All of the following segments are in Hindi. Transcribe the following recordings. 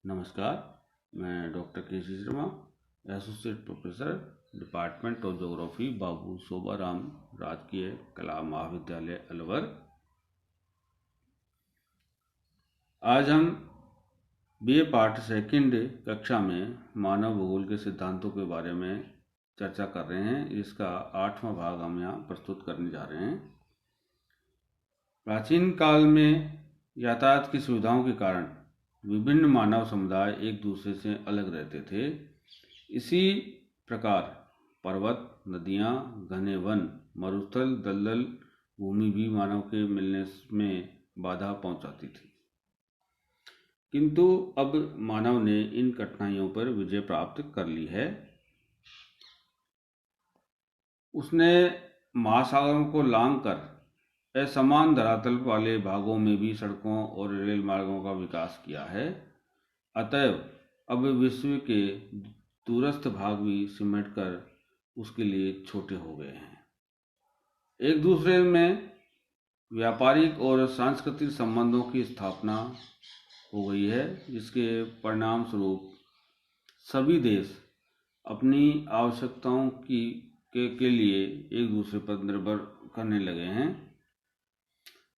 नमस्कार, मैं doctor K C. Sharma, associate professor, department of geography, Babu Shobharam Rajkiya Kala महाविद्यालय अलवर। आज हम बीए पार्ट सेकंड कक्षा में मानव भूगोल के सिद्धांतों के बारे में चर्चा कर रहे हैं। इसका 8वां भाग हम यहाँ प्रस्तुत करने जा रहे हैं। प्राचीन काल में यातायात की सुविधाओं के कारण विभिन्न मानव समुदाय एक दूसरे से अलग रहते थे। इसी प्रकार पर्वत, नदियाँ, घने वन, मरुस्थल, दलदल भूमि भी मानव के मिलने में बाधा पहुंचाती थी। किंतु अब मानव ने इन कठिनाइयों पर विजय प्राप्त कर ली है। उसने महासागरों को लांघकर असमान धरातल वाले भागों में भी सड़कों और रेल मार्गों का विकास किया है। अतएव अब विश्व के दूरस्थ भाग भी सिमटकर उसके लिए छोटे हो गए हैं। एक दूसरे में व्यापारिक और सांस्कृतिक संबंधों की स्थापना हो गई है, जिसके परिणाम स्वरूप सभी देश अपनी आवश्यकताओं के लिए एक दूसरे पर निर्भर करने लगे हैं।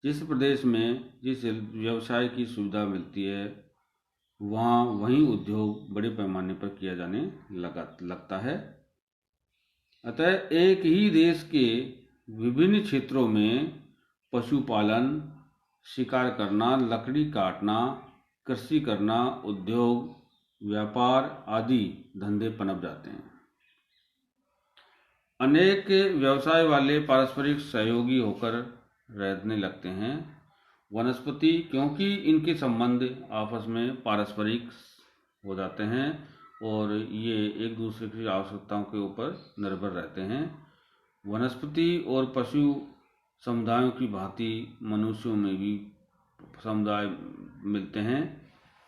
जिस प्रदेश में जिस व्यवसाय की सुविधा मिलती है, वहाँ वहीं उद्योग बड़े पैमाने पर किया जाने लगता है। अतः एक ही देश के विभिन्न क्षेत्रों में पशुपालन, शिकार करना, लकड़ी काटना, कृषि करना, उद्योग, व्यापार आदि धंधे पनप जाते हैं। अनेक व्यवसाय वाले पारस्परिक सहयोगी होकर रहने लगते हैं। वनस्पति, क्योंकि इनके संबंध आपस में पारस्परिक हो जाते हैं और ये एक दूसरे की आवश्यकताओं के ऊपर निर्भर रहते हैं। वनस्पति और पशु समुदायों की भांति मनुष्यों में भी समुदाय मिलते हैं,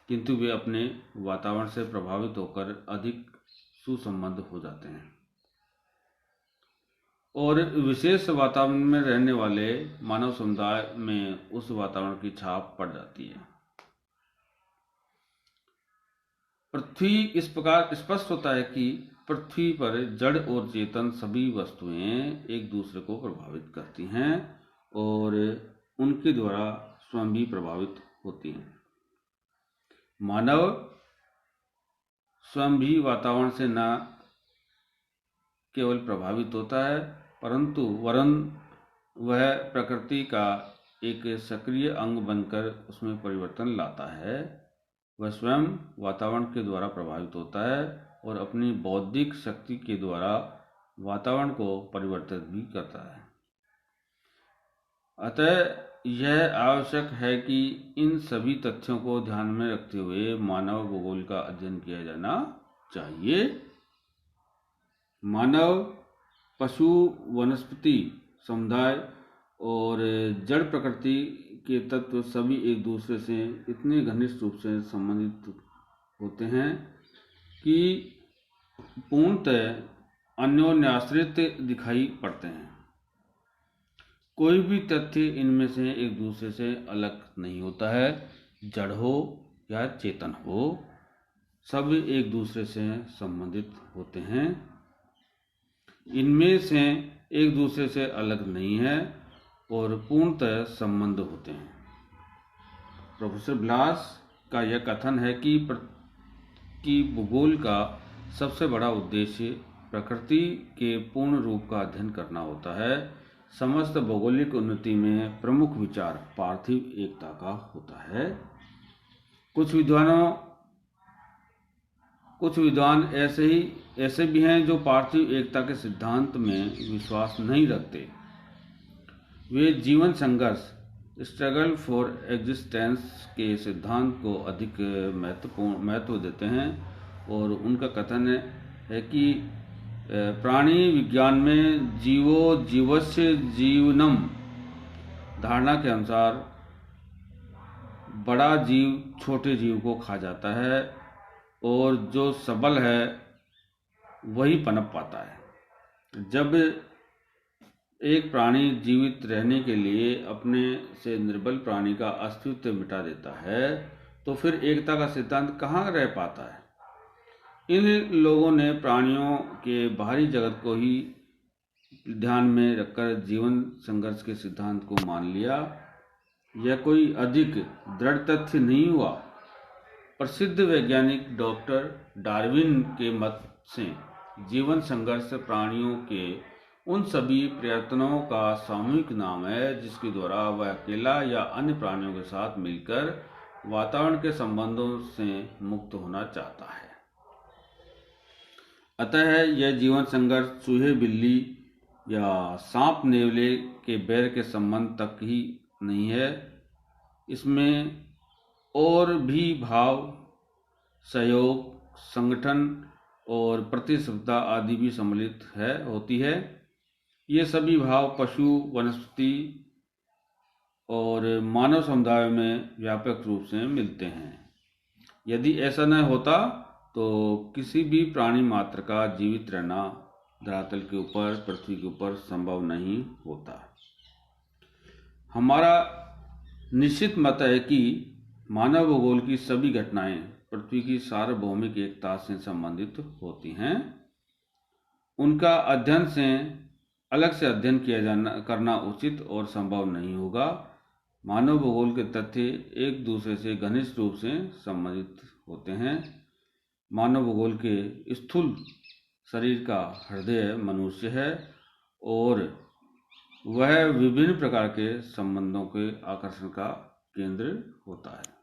किंतु वे अपने वातावरण से प्रभावित होकर अधिक सुसंबद्ध हो जाते हैं और विशेष वातावरण में रहने वाले मानव समुदाय में उस वातावरण की छाप पड़ जाती है। पृथ्वी इस प्रकार स्पष्ट होता है कि पृथ्वी पर जड़ और चेतन सभी वस्तुएं एक दूसरे को प्रभावित करती हैं और उनके द्वारा स्वयं भी प्रभावित होती हैं। मानव स्वयं भी वातावरण से न केवल प्रभावित होता है, परंतु वरन वह प्रकृति का एक सक्रिय अंग बनकर उसमें परिवर्तन लाता है। वह स्वयं वातावरण के द्वारा प्रभावित होता है और अपनी बौद्धिक शक्ति के द्वारा वातावरण को परिवर्तित भी करता है। अतः यह आवश्यक है कि इन सभी तथ्यों को ध्यान में रखते हुए मानव भूगोल का अध्ययन किया जाना चाहिए। मानव, पशु, वनस्पति समुदाय और जड़ प्रकृति के तत्व सभी एक दूसरे से इतने घनिष्ठ रूप से संबंधित होते हैं कि पूर्णतः अन्योन्याश्रित दिखाई पड़ते हैं। कोई भी तथ्य इनमें से एक दूसरे से अलग नहीं होता है। जड़ हो या चेतन हो, सब एक दूसरे से संबंधित होते हैं। इनमें से एक दूसरे से अलग नहीं है और पूर्णतः संबंध होते हैं। प्रोफेसर ब्लास का यह कथन है कि भूगोल का सबसे बड़ा उद्देश्य प्रकृति के पूर्ण रूप का अध्ययन करना होता है। समस्त भौगोलिक उन्नति में प्रमुख विचार पार्थिव एकता का होता है। कुछ विद्वान ऐसे भी हैं जो पार्थिव एकता के सिद्धांत में विश्वास नहीं रखते। वे जीवन संघर्ष, स्ट्रगल फॉर एग्जिस्टेंस के सिद्धांत को अधिक महत्व देते हैं और उनका कथन है कि प्राणी विज्ञान में जीवो जीवस्य जीवनम धारणा के अनुसार बड़ा जीव छोटे जीव को खा जाता है और जो सबल है वही पनप पाता है। जब एक प्राणी जीवित रहने के लिए अपने से निर्बल प्राणी का अस्तित्व मिटा देता है तो फिर एकता का सिद्धांत कहाँ रह पाता है। इन लोगों ने प्राणियों के बाहरी जगत को ही ध्यान में रखकर जीवन संघर्ष के सिद्धांत को मान लिया। यह कोई अधिक दृढ़ तथ्य नहीं हुआ। प्रसिद्ध वैज्ञानिक डॉक्टर डार्विन के मत से जीवन संघर्ष प्राणियों के उन सभी प्रयत्नों का सामूहिक नाम है जिसके द्वारा वह अकेला या अन्य प्राणियों के साथ मिलकर वातावरण के संबंधों से मुक्त होना चाहता है। अतः यह जीवन संघर्ष चूहे बिल्ली या सांप नेवले के बैर के संबंध तक ही नहीं है। इसमें और भी भाव, सहयोग, संगठन और प्रतिस्पर्धा आदि भी सम्मिलित होती है। ये सभी भाव पशु, वनस्पति और मानव समुदाय में व्यापक रूप से मिलते हैं। यदि ऐसा न होता तो किसी भी प्राणी मात्र का जीवित रहना धरातल के ऊपर, पृथ्वी के ऊपर संभव नहीं होता। हमारा निश्चित मत है कि मानव भूगोल की सभी घटनाएं पृथ्वी की सार्वभौमिक एकता से संबंधित होती हैं। उनका अलग से अध्ययन करना उचित और संभव नहीं होगा। मानव भूगोल के तथ्य एक दूसरे से घनिष्ठ रूप से संबंधित होते हैं। मानव भूगोल के स्थूल शरीर का हृदय मनुष्य है और वह विभिन्न प्रकार के संबंधों के आकर्षण का केंद्र होता है।